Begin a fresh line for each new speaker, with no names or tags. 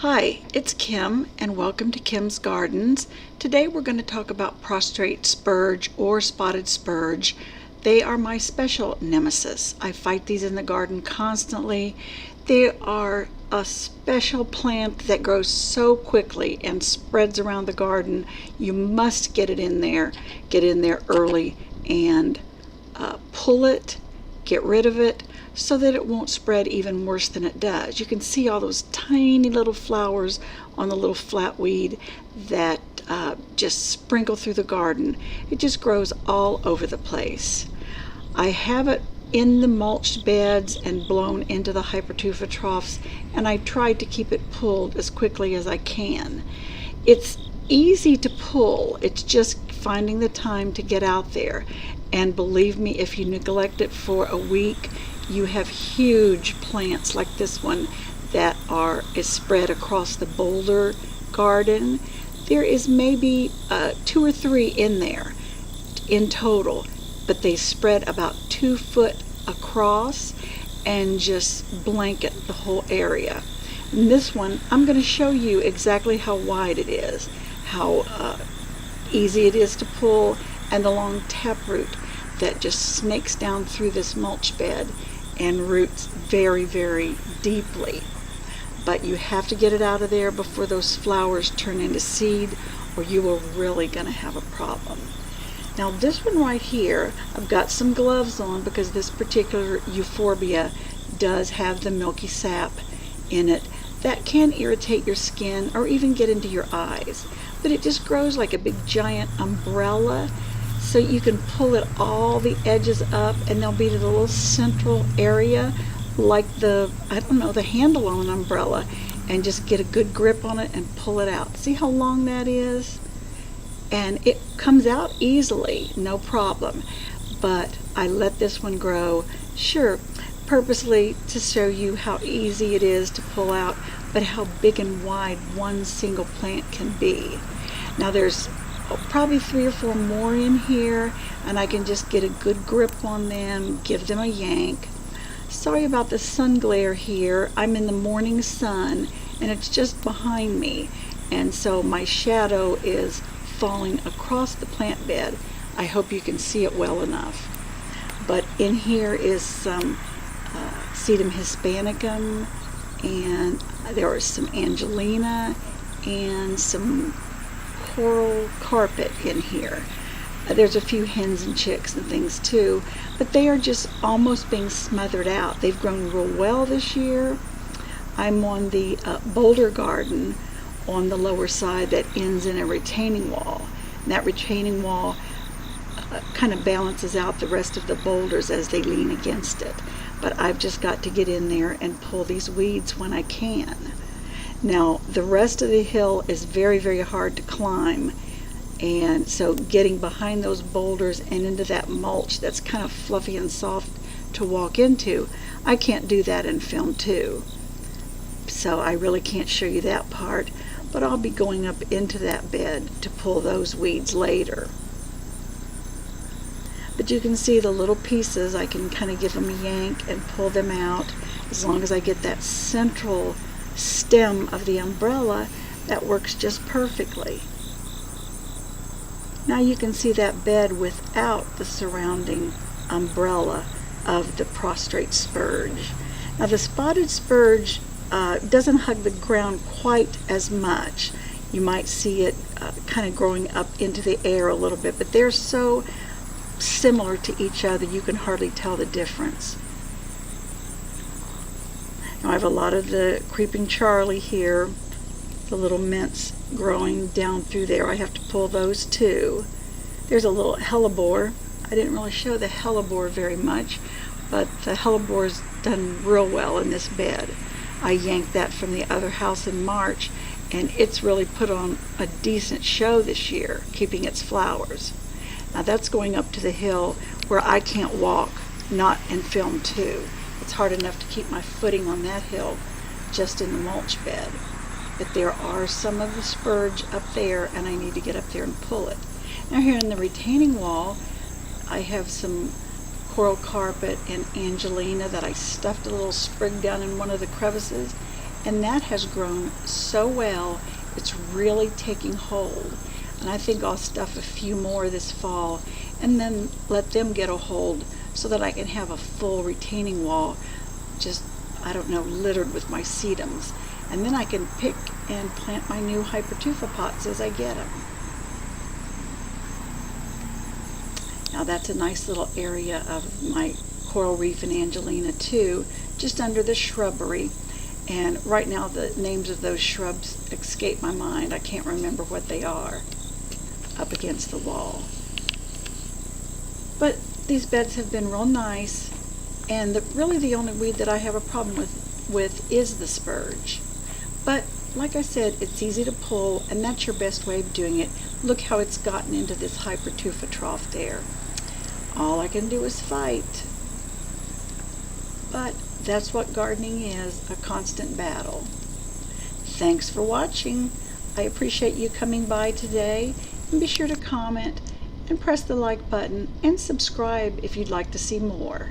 Hi, it's Kim and welcome to Kim's Gardens. Today we're going to talk about prostrate spurge or spotted spurge. They are my special nemesis. I fight these in the garden constantly. They are a special plant that grows so quickly and spreads around the garden. You must get in there early and pull it, get rid of it, so that it won't spread even worse than it does. You can see all those tiny little flowers on the little flatweed that just sprinkle through the garden. It just grows all over the place. I have it in the mulched beds and blown into the hypertufa troughs, and I tried to keep it pulled as quickly as I can. It's easy to pull, it's just finding the time to get out there. And believe me, if you neglect it for a week, you have huge plants like this one that is spread across the boulder garden. There is maybe 2 or 3 in there in total, but they spread about 2 foot across and just blanket the whole area. And this one, I'm going to show you exactly how wide it is, how easy it is to pull, and the long taproot that just snakes down through this mulch bed and roots very, very deeply. But you have to get it out of there before those flowers turn into seed, or you are really going to have a problem. Now this one right here, I've got some gloves on because this particular euphorbia does have the milky sap in it that can irritate your skin or even get into your eyes. But it just grows like a big giant umbrella, so you can pull it all the edges up and they'll be to the little central area like the handle on an umbrella, and just get a good grip on it and pull it out. See how long that is? And it comes out easily, no problem. But I let this one grow, sure, purposely to show you how easy it is to pull out, but how big and wide one single plant can be. Now there's probably 3 or 4 more in here, and I can just get a good grip on them, give them a yank. Sorry about the sun glare here. I'm in the morning sun and it's just behind me, and so my shadow is falling across the plant bed. I hope you can see it well enough. But in here is some sedum hispanicum, and there is some angelina and some coral carpet in here. There's a few hens and chicks and things too, but they are just almost being smothered out. They've grown real well this year. I'm on the boulder garden on the lower side that ends in a retaining wall. And that retaining wall kind of balances out the rest of the boulders as they lean against it. But I've just got to get in there and pull these weeds when I can. Now the rest of the hill is very, very hard to climb, and so getting behind those boulders and into that mulch that's kind of fluffy and soft to walk into, I can't do that in film too. So I really can't show you that part, but I'll be going up into that bed to pull those weeds later. But you can see the little pieces, I can kind of give them a yank and pull them out. As long as I get that central stem of the umbrella, that works just perfectly. Now you can see that bed without the surrounding umbrella of the prostrate spurge. Now the spotted spurge doesn't hug the ground quite as much. You might see it kind of growing up into the air a little bit, but they're so similar to each other you can hardly tell the difference. Now I have a lot of the creeping Charlie here, the little mints growing down through there. I have to pull those too. There's a little hellebore. I didn't really show the hellebore very much, but the hellebore's done real well in this bed. I yanked that from the other house in March, and it's really put on a decent show this year, keeping its flowers. Now that's going up to the hill where I can't walk, not in film too. It's hard enough to keep my footing on that hill just in the mulch bed. But there are some of the spurge up there, and I need to get up there and pull it. Now here in the retaining wall, I have some coral carpet and angelina that I stuffed a little sprig down in one of the crevices, and that has grown so well. It's really taking hold, and I think I'll stuff a few more this fall and then let them get a hold so that I can have a full retaining wall, just, I don't know, littered with my sedums. And then I can pick and plant my new hypertufa pots as I get them. Now that's a nice little area of my coral reef and Angelina too, just under the shrubbery. And right now the names of those shrubs escape my mind. I can't remember what they are up against the wall. But these beds have been real nice, and really the only weed that I have a problem with is the spurge. But like I said, it's easy to pull, and that's your best way of doing it. Look how it's gotten into this hypertufa trough there. All I can do is fight. But that's what gardening is, a constant battle. Thanks for watching. I appreciate you coming by today, and be sure to comment and press the like button and subscribe if you'd like to see more.